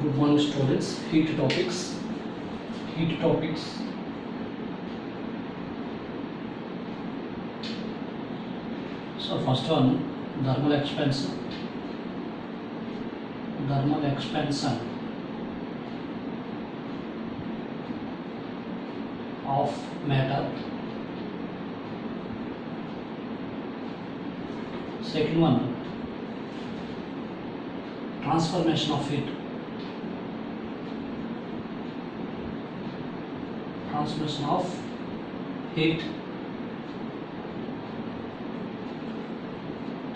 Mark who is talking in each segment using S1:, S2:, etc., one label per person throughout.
S1: Good morning students. Heat topics. Heat topics. So first one, thermal expansion. Thermal expansion of matter. Second one, transformation of heat. Transmission of heat.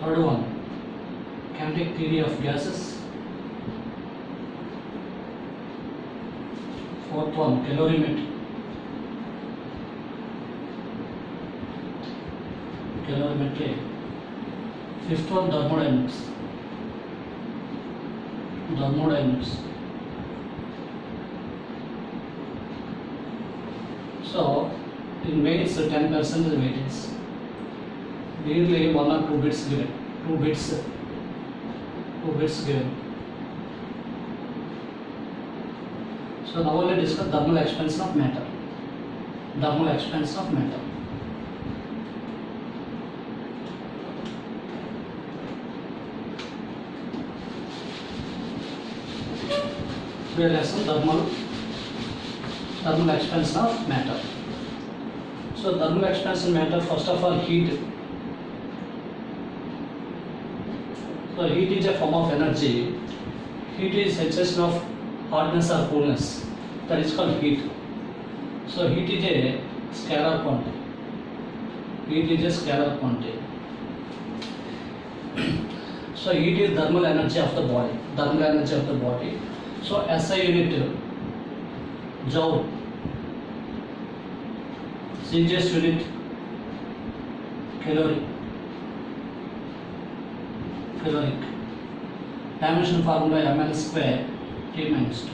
S1: Third one, kinetic theory of gases. Fourth one, calorimetry. Fifth one, thermodynamics. So in weights 10% weightage. Nearly 1 or 2 bits given. 2 bits given. So now we'll discuss thermal expansion of matter. Thermal expansion of matter. We will lesson thermal expansion of matter. So thermal expansion matter, first of all, heat. So heat is a form of energy. Heat is sensation of hotness or coolness. That is called heat. So heat is a scalar quantity. So heat is thermal energy of the body. So SI unit joule, CGS unit caloric. Dimension formula ml square T minus 2.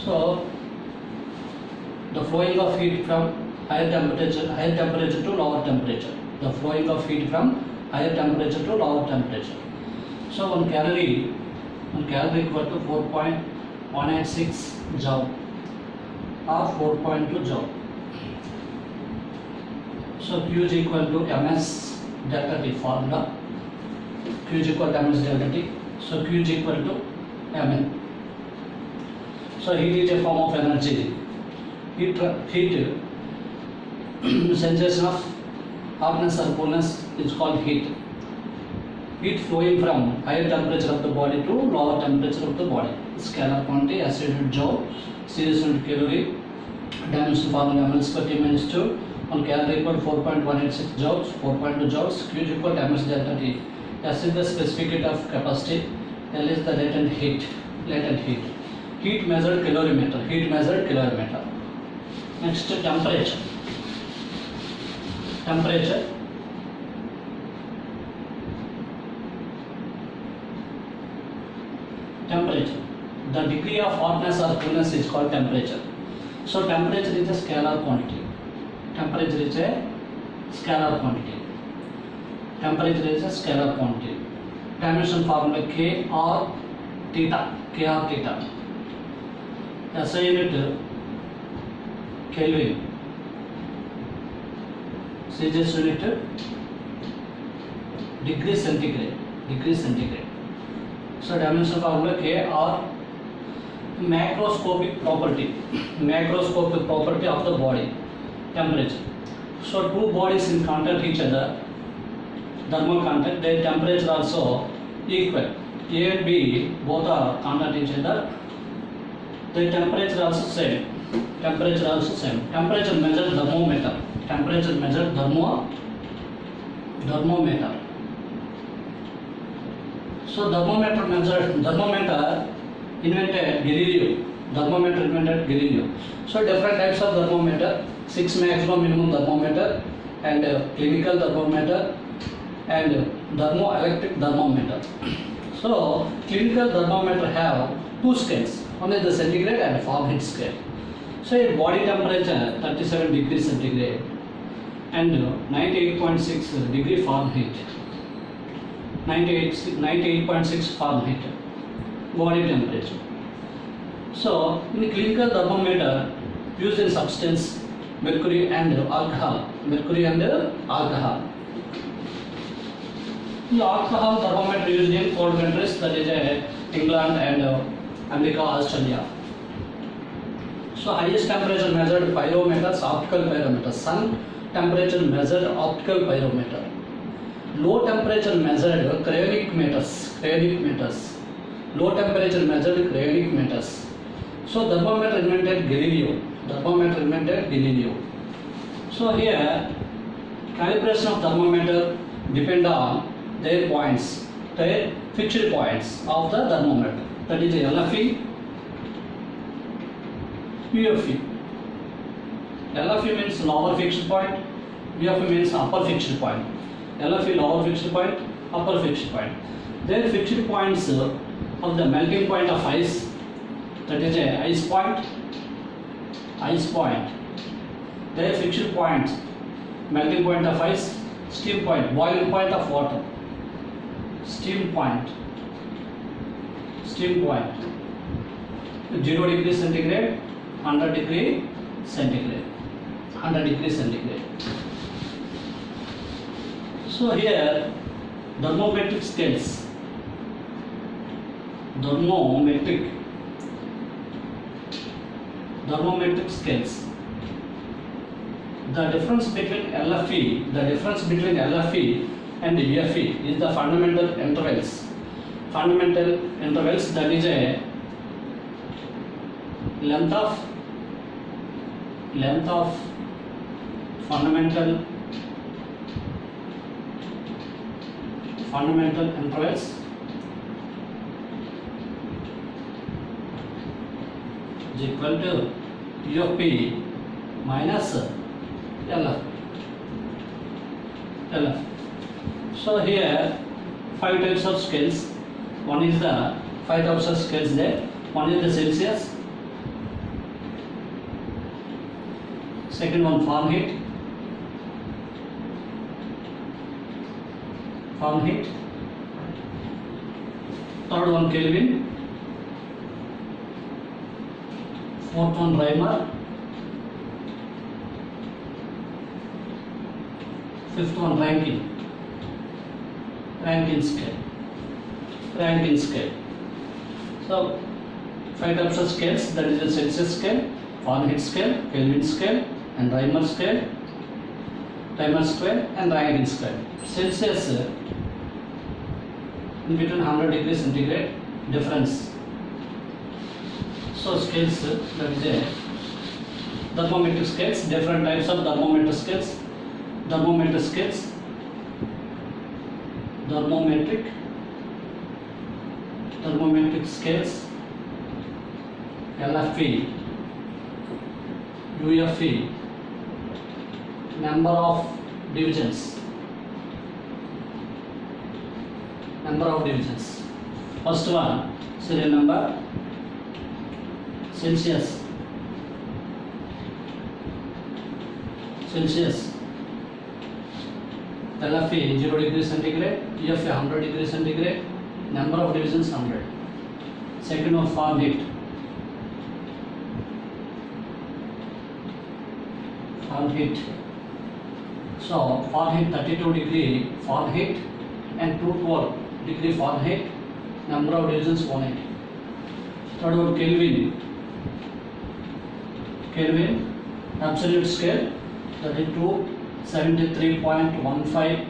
S1: So the flowing of heat from higher temperature to lower temperature. So 1 calorie equal to 4.186 joule or 4.2 joule. So Q is equal to ms delta T formula. Q is equal to ms delta T. So Q is equal to mn. So heat is a form of energy. Heat sensation of hotness or coolness is called heat. Heat flowing from higher temperature of the body to lower temperature of the body. Scalar quantity, SI unit joule, series unit calorie, dimension formula ml square T minus 2. 1 calorie equal to 4.186 joules, 4.2 joules. Q is equal to ms delta T. S is the specific heat of capacity. L is the latent heat. Heat measured calorimeter. Next, temperature. The degree of hotness or coolness is called temperature. So temperature is a scalar quantity. Dimension formula K or theta. SI unit Kelvin. CGS unit degree centigrade. So dimension formula K or macroscopic property of the body, temperature. So two bodies in contact each other, thermal contact, their temperature also equal. A and B both are contact each other, their temperature also same. Temperature measured thermometer. So thermometer invented Galileo. So different types of thermometer, 6 maximum minimum thermometer, and clinical thermometer, and thermoelectric thermometer. So clinical thermometer have 2 scales. One is the centigrade and Fahrenheit scale. So body temperature 37 degrees centigrade and 98.6 degree Fahrenheit. 98.6 Fahrenheit body temperature. So in clinical thermometer used in substance mercury and alcohol. The alcohol thermometer used in cold countries, that is England and America, Australia. So highest temperature measured pyrometers, optical pyrometers. Sun temperature measured optical pyrometer. Low temperature measured cryonic meters. Low temperature measured cryonic meters. So thermometer invented Galileo. So here calibration of thermometer depend on their points, their fixed points of the thermometer. That is LFE, UFE. LFE means lower fixed point, UFE means upper fixed point. LFE lower fixed point, upper fixed point. Their fixed points of the melting point of ice, that is a ice point. Their fixed points, melting point of ice, steam point, boiling point of water, steam point, 0 degree centigrade, 100 degree centigrade. So here thermometric scales. Thermometric scales. The difference between LFE and UFE is the fundamental intervals. That is a length of fundamental intervals is equal to UFP minus LF. So here 5 types of scales. One is the 5 types of scales there. One is the Celsius. Second one Fahrenheit. Third one Kelvin. Fourth one Reimer. Fifth one Rankine scale. So 5 types of scales, that is the Celsius scale, Fahrenheit scale, Kelvin scale, and Reimer scale, and Rankine scale. Celsius in between 100 degrees centigrade difference. So scales, that is a thermometric scales, different types of thermometric scales, LFE, UFE, number of divisions. First one, serial number, Celsius. LFE 0 degree centigrade, UFE 100 degree centigrade, number of divisions 100. Second one Fahrenheit. So Fahrenheit 32 degree Fahrenheit and 212 degree Fahrenheit, number of divisions 180. Third one Kelvin, absolute scale, 32 73.15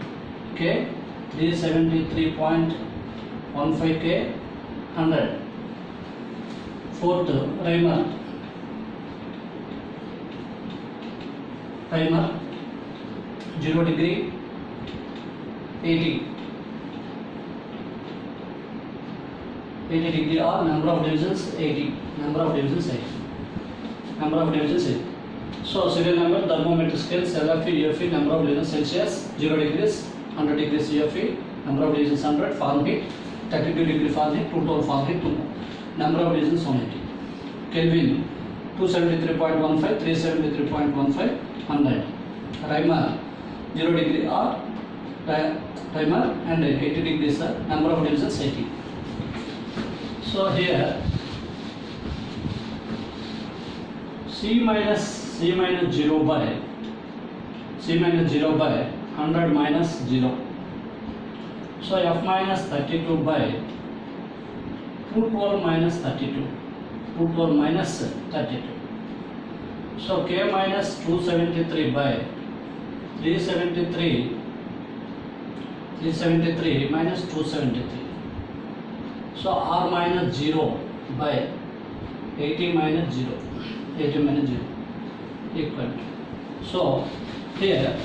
S1: K, 373.15 K, 100. Fourth Reimer, 0 degree 80 degree or number of divisions 80. So serial number, thermometric scales, LFE, UFE, number of divisions Celsius, 0 degrees, 100 degrees UFE, number of divisions 100, Fahrenheit, 32 degree Fahrenheit, 212 Fahrenheit, number of divisions 180. Kelvin, 273.15, 373.15, 100. Reimer, 0 degree or timer and 80 degrees number of divisions 80. So here C minus 0 by 100 minus 0. So F minus 32 by 212 minus 32. 212 minus 32. So K minus 273 by 373 minus 273. So R minus 0 by 80 minus 0 equal to. So here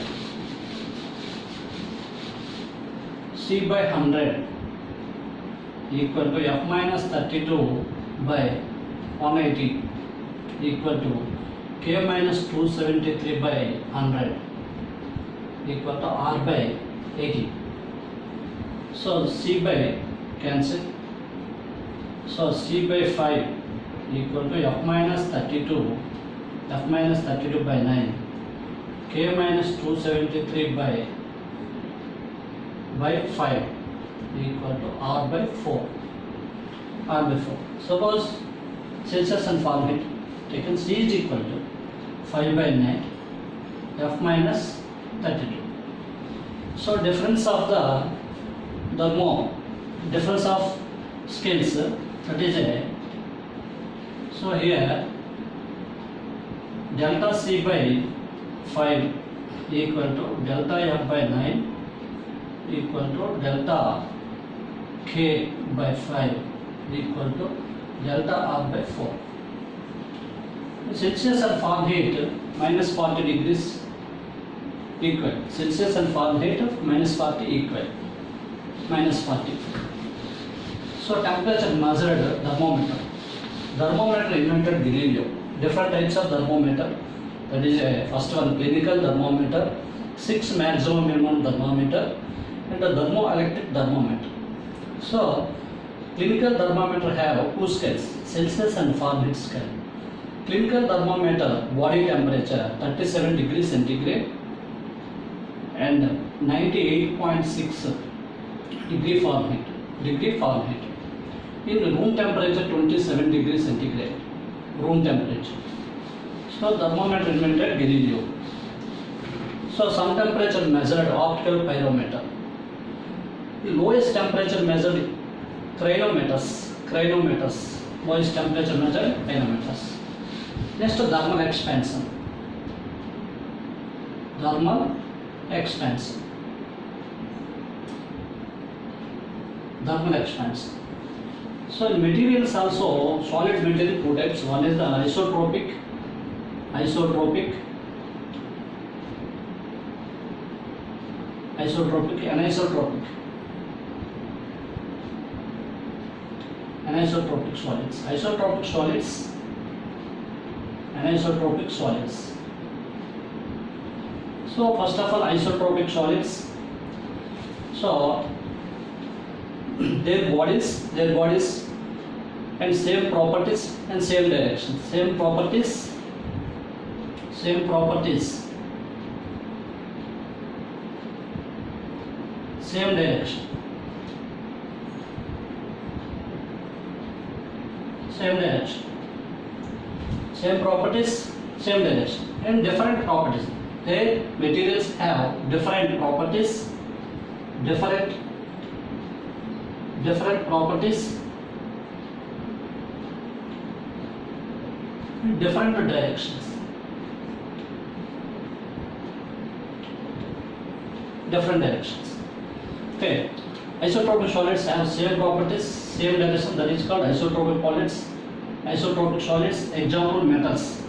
S1: C by 100 equal to F minus 32 by 180 equal to K minus 273 by 100 equal to R by 80. So C by cancel. So C by 5 equal to F minus 32 by 9, K minus 273 by 5 equal to R by 4. Suppose Celsius and Fahrenheit taken, C is equal to 5 by 9, F minus 32. So difference of difference of scales, that is a, so here delta C by 5 equal to delta F by 9 equal to delta K by 5 equal to delta R by 4. Celsius and Fahrenheit minus 40 degrees equal. Celsius and Fahrenheit minus 40 equal. Minus 40. So temperature measured thermometer. Thermometer invented Galileo. Different types of thermometer. That is first one clinical thermometer, 6 maximum minimum thermometer, and a thermoelectric thermometer. So clinical thermometer have two scales, Celsius and Fahrenheit scale. Clinical thermometer body temperature 37 degrees centigrade and 98.6 degree Fahrenheit. In room temperature 27 degrees centigrade. Room temperature. So thermometer invented Galileo. So some temperature measured optical pyrometer. The lowest temperature measured cryometers. Lowest temperature measured cryometers. Next thermal expansion. Thermal expansion. So in materials also, solid material two types. One is the isotropic, anisotropic, anisotropic solids. Isotropic solids, anisotropic solids. So first of all, isotropic solids. So their bodies and same properties and same direction. Same properties, same direction. Same properties, same direction, and different properties. Their materials have different properties, different properties, different directions. Okay. Isotropic solids have same properties, same direction. That is called isotropic solids. Isotropic solids. Example metals.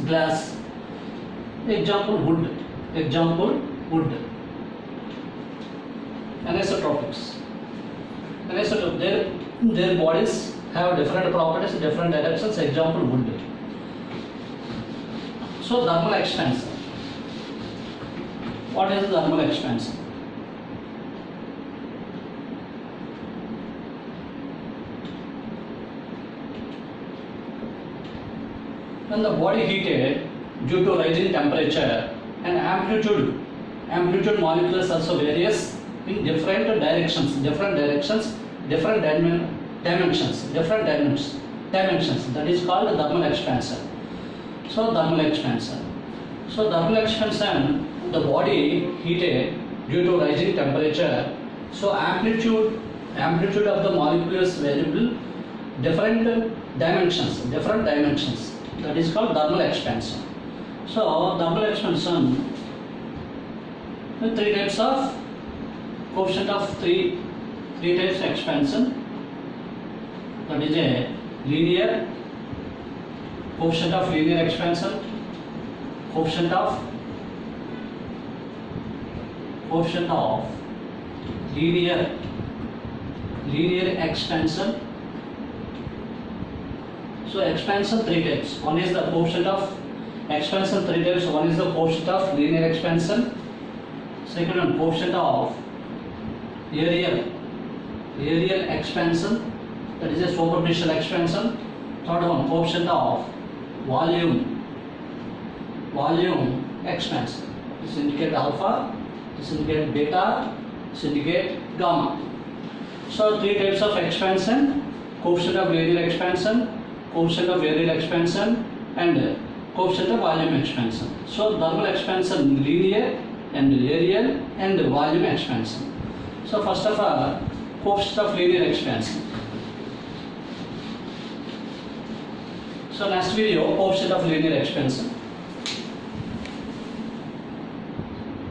S1: Glass. Example wood. Anisotropics. Their bodies have different properties, different directions. Example wood. So thermal expansion. What is thermal expansion? When the body heated, due to rising temperature, and amplitude molecules also varies in different dimensions, that is called thermal expansion. So thermal expansion, the body heated due to rising temperature, so amplitude of the molecules variable, different dimensions, that is called thermal expansion. So thermal expansion, three types of coefficient of three types of expansion, that is a linear, coefficient of linear expansion, coefficient of linear expansion. So expansion three types. One is the coefficient of expansion three types. One is the coefficient of linear expansion. Second one, coefficient of aerial expansion, that is a superficial expansion. Third one, coefficient of volume expansion. This indicate alpha, this indicate beta, this indicate gamma. So three types of expansion: coefficient of linear expansion, coefficient of aerial expansion, and coefficient of volume expansion. So thermal expansion, linear and aerial and volume expansion. So first of all, coefficient of linear expansion. So next video, coefficient of linear expansion.